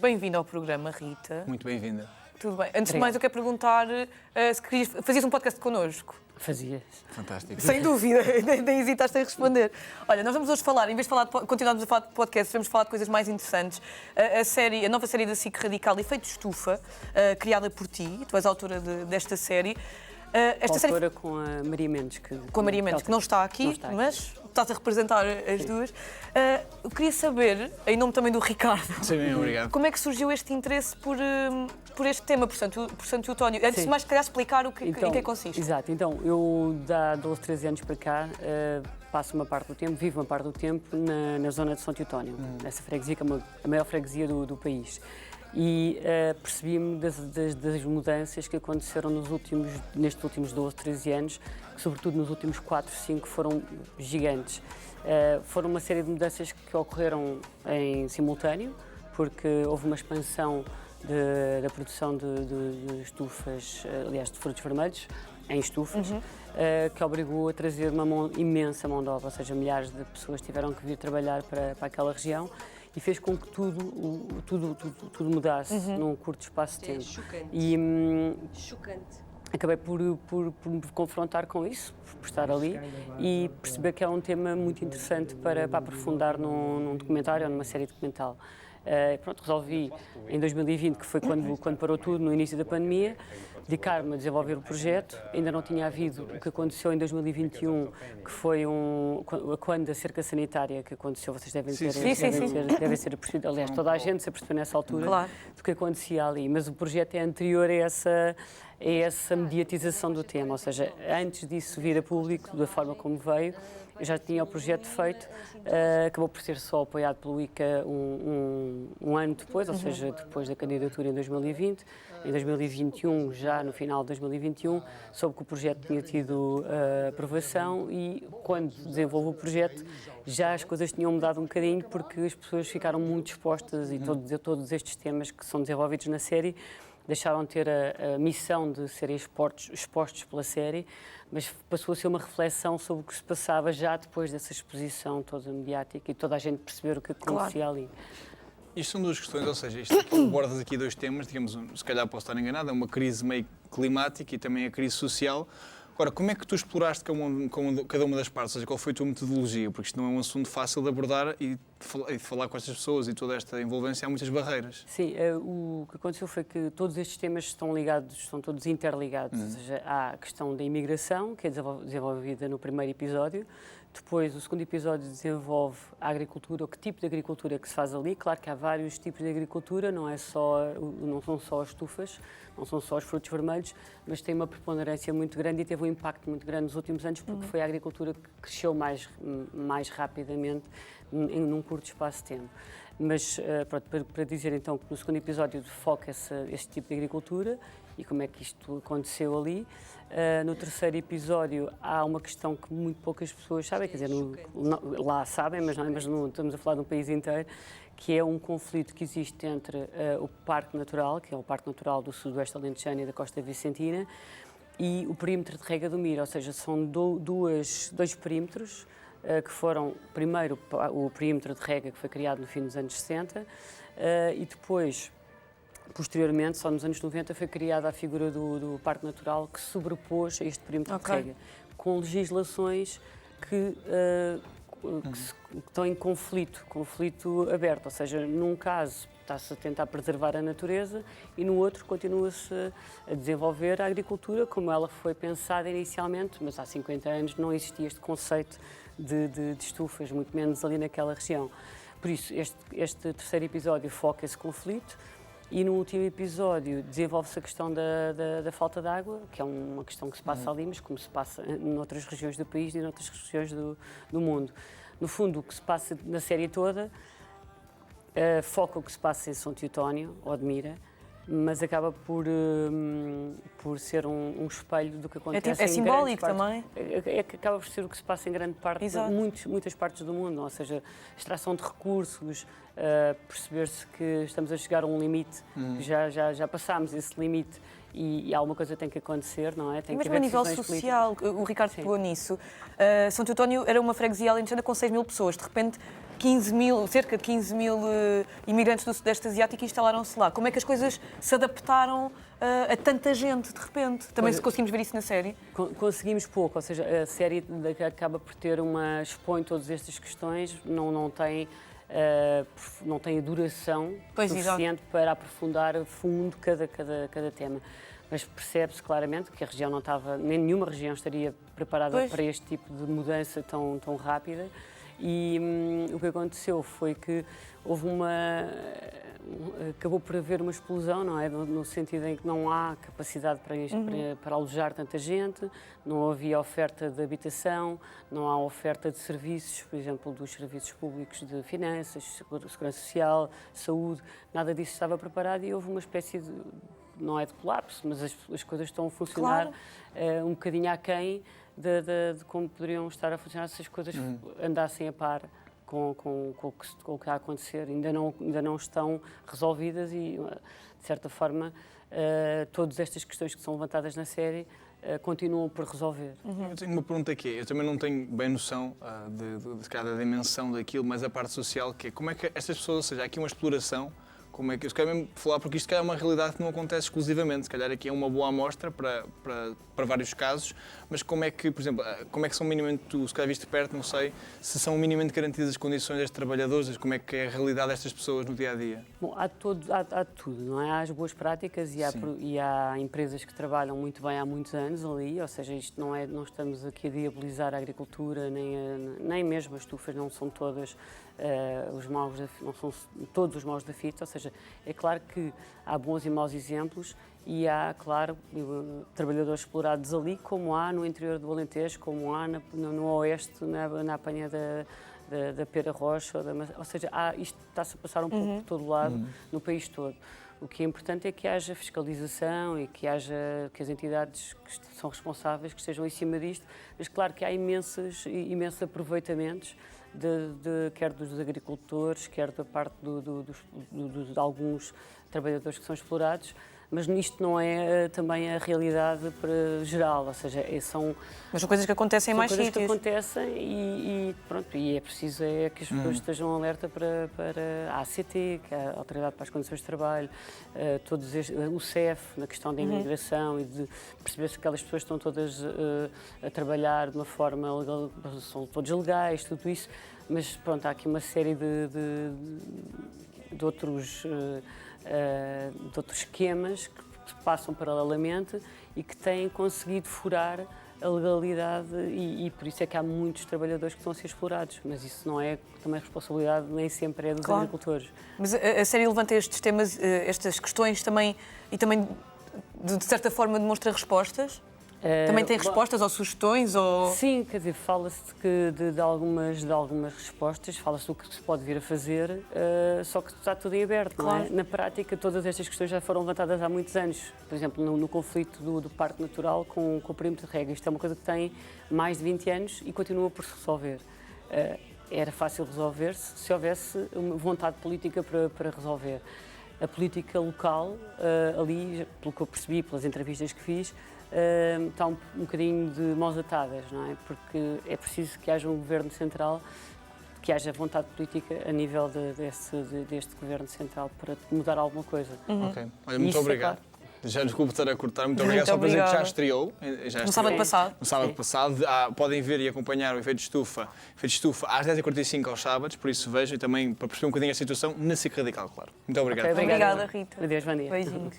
Bem-vinda ao programa, Rita. Muito bem-vinda. Tudo bem. Antes de mais, eu quero perguntar se fazias um podcast connosco. Fazia. Fantástico. Sem dúvida, nem hesitaste em responder. Olha, nós vamos hoje falar, em vez de continuarmos a falar de podcast, vamos falar de coisas mais interessantes. A nova série da SIC Radical, Efeito Estufa, criada por ti, tu és a autora desta série. Autora com a Maria Mendes. Com a Maria Mendes, que não está aqui, mas estás a representar as duas. Eu queria saber, em nome também do Ricardo, Sim, bem, obrigado. Como é que surgiu este interesse por este tema, por Santo Eutónio? Antes de mais, queria explicar em que consiste. Exato, então, eu há 12, 13 anos para cá passo uma parte do tempo, vivo uma parte do tempo na zona de Santo Eutónio, nessa freguesia que é a maior freguesia do país. E percebi-me das mudanças que aconteceram nestes últimos 12, 13 anos, que sobretudo nos últimos 4, 5 foram gigantes. Foram uma série de mudanças que ocorreram em simultâneo, porque houve uma expansão da produção de estufas, aliás, de frutos vermelhos, em estufas, que obrigou a trazer uma imensa mão de obra, ou seja, milhares de pessoas tiveram que vir trabalhar para aquela região. E fez com que tudo mudasse num curto espaço de tempo. Chocante. Acabei por me confrontar com isso, por estar ali e perceber que é um tema muito interessante para aprofundar num documentário ou numa série documental. Pronto, resolvi em 2020, que foi quando parou tudo, no início da pandemia, dedicar-me a desenvolver o projeto. Ainda não tinha havido o que aconteceu em 2021, que foi quando a cerca sanitária que aconteceu, vocês devem ser percebidos, aliás, toda a gente se apercebeu nessa altura do que acontecia ali, mas o projeto é anterior a essa mediatização do tema, ou seja, antes disso vir a público, da forma como veio, eu já tinha o projeto feito, acabou por ser só apoiado pelo ICA um ano depois, ou seja, depois da candidatura em 2020. Em 2021, já no final de 2021, soube que o projeto tinha tido aprovação e, quando desenvolvi o projeto, já as coisas tinham mudado um bocadinho, porque as pessoas ficaram muito expostas e todos estes temas que são desenvolvidos na série deixaram de ter a missão de serem expostos pela série, mas passou a ser uma reflexão sobre o que se passava já depois dessa exposição toda mediática e toda a gente perceber o que acontecia ali. Isto são duas questões, ou seja, isto abordas aqui dois temas, digamos, se calhar posso estar enganado, é uma crise meio climática e também a crise social. Agora, como é que tu exploraste cada uma das partes? Ou seja, qual foi a tua metodologia? Porque isto não é um assunto fácil de abordar e de falar com estas pessoas e toda esta envolvência, há muitas barreiras. Sim, o que aconteceu foi que todos estes temas estão todos interligados. Ou seja, há a questão da imigração, que é desenvolvida no primeiro episódio. Depois, o segundo episódio desenvolve a agricultura, o que tipo de agricultura que se faz ali. Claro que há vários tipos de agricultura, não são só as estufas, não são só os frutos vermelhos, mas tem uma preponderância muito grande e teve um impacto muito grande nos últimos anos, porque foi a agricultura que cresceu mais rapidamente num curto espaço de tempo. Mas, pronto, para dizer então que no segundo episódio foca-se este tipo de agricultura e como é que isto aconteceu ali. No terceiro episódio há uma questão que muito poucas pessoas sabem, quer dizer, lá sabem, mas não estamos a falar de um país inteiro, que é um conflito que existe entre o Parque Natural, que é o Parque Natural do Sudoeste Alentejano e da Costa Vicentina, e o perímetro de rega do Mira, ou seja, são dois perímetros, que foram, primeiro, o perímetro de rega que foi criado no fim dos anos 60 e depois, posteriormente, só nos anos 90, foi criada a figura do Parque Natural que se sobrepôs a este perímetro de rega, com legislações que estão em conflito aberto, ou seja, num caso está-se a tentar preservar a natureza e no outro continua-se a desenvolver a agricultura como ela foi pensada inicialmente, mas há 50 anos não existia este conceito de estufas, muito menos ali naquela região. Por isso, este terceiro episódio foca esse conflito e no último episódio desenvolve-se a questão da falta de água, que é uma questão que se passa ali, mas como se passa noutras regiões do país e noutras regiões do mundo. No fundo, o que se passa na série toda foca o que se passa em São Teutónio, ou de Mira, mas acaba por ser um espelho do que acontece É simbólico também? Acaba por ser o que se passa em grande parte, muitas partes do mundo, ou seja, extração de recursos, perceber-se que estamos a chegar a um limite, que já passámos esse limite e alguma coisa tem que acontecer, não é? Tem que Mesmo a haver nível decisões social, o Ricardo pegou nisso. Santo António era uma freguesia alentejana com 6 mil pessoas. De repente, cerca de 15 mil imigrantes do Sudeste Asiático instalaram-se lá. Como é que as coisas se adaptaram a tanta gente, de repente? Também conseguimos ver isso na série? Conseguimos pouco, ou seja, a série acaba por ter expõe todas estas questões, não tem a duração suficiente para aprofundar a fundo cada tema. Mas percebe-se claramente que a região não estava, nem nenhuma região estaria preparada para este tipo de mudança tão rápida. E o que aconteceu foi que acabou por haver uma explosão, não é? No sentido em que não há capacidade para alojar tanta gente, não havia oferta de habitação, não há oferta de serviços, por exemplo, dos serviços públicos de finanças, segurança social, saúde, nada disso estava preparado e houve uma espécie de, não é de colapso, mas as coisas estão a funcionar um bocadinho aquém de como poderiam estar a funcionar se as coisas andassem a par com o que está a acontecer. Ainda não estão resolvidas e, de certa forma, todas estas questões que são levantadas na série continuam por resolver. Eu tenho uma pergunta aqui. Eu também não tenho bem noção de cada dimensão daquilo, mas a parte social, que é como é que estas pessoas, ou seja, há aqui uma exploração. Como é que eu quero mesmo falar, porque isto é uma realidade que não acontece exclusivamente, se calhar aqui é uma boa amostra para vários casos, mas como é que, por exemplo, como é que são minimamente, tu se calhar viste de perto, não sei, se são minimamente garantidas as condições destes trabalhadores, como é que é a realidade destas pessoas no dia-a-dia? Bom, há tudo, não é? Há as boas práticas e há empresas que trabalham muito bem há muitos anos ali, ou seja, isto não estamos aqui a diabilizar a agricultura, nem mesmo as estufas, não são todas não são todos os maus da fita, ou seja, é claro que há bons e maus exemplos e há, claro, trabalhadores explorados ali, como há no interior do Alentejo, como há no Oeste, na apanha da Pera Rocha, ou seja, isto está-se a passar um pouco por todo lado, no país todo. O que é importante é que haja fiscalização e que as entidades que são responsáveis que estejam em cima disto, mas claro que há imensos aproveitamentos quer dos agricultores, quer da parte de alguns trabalhadores que são explorados, mas nisto não é também a realidade geral, ou seja, Mas são coisas que acontecem em mais sítios. São coisas que acontecem e é preciso que as pessoas estejam alerta para a ACT, que é a Autoridade para as Condições de Trabalho, o CEF, na questão da imigração e de perceber se aquelas pessoas estão todas a trabalhar de uma forma legal, são todos legais, tudo isso, mas pronto, há aqui uma série de outros esquemas que passam paralelamente e que têm conseguido furar a legalidade e por isso é que há muitos trabalhadores que estão a ser explorados, mas isso não é também responsabilidade, nem sempre é dos agricultores. Mas a série levanta estes temas, estas questões também e também de certa forma demonstra respostas? Também tem respostas ou sugestões? Sim, quer dizer, fala-se de algumas respostas, fala-se do que se pode vir a fazer, só que está tudo em aberto, não é? Na prática, todas estas questões já foram levantadas há muitos anos. Por exemplo, no conflito do Parque Natural com o perímetro de rega. Isto é uma coisa que tem mais de 20 anos e continua por se resolver. Era fácil resolver se houvesse uma vontade política para resolver. A política local, ali, pelo que eu percebi, pelas entrevistas que fiz, está um bocadinho de mãos atadas, não é? Porque é preciso que haja um governo central, que haja vontade política a nível deste governo central para mudar alguma coisa. Ok. Olha, muito obrigado. Já desculpe estar a cortar, muito obrigado. Só para dizer que já estreou. No sábado passado. No sábado passado. Podem ver e acompanhar o Efeito Estufa às 10h45 aos sábados, por isso vejam e também para perceber um bocadinho a situação na SIC Radical, claro. Muito obrigado. Obrigada, Rita. Adeus, bom dia. Beijinhos.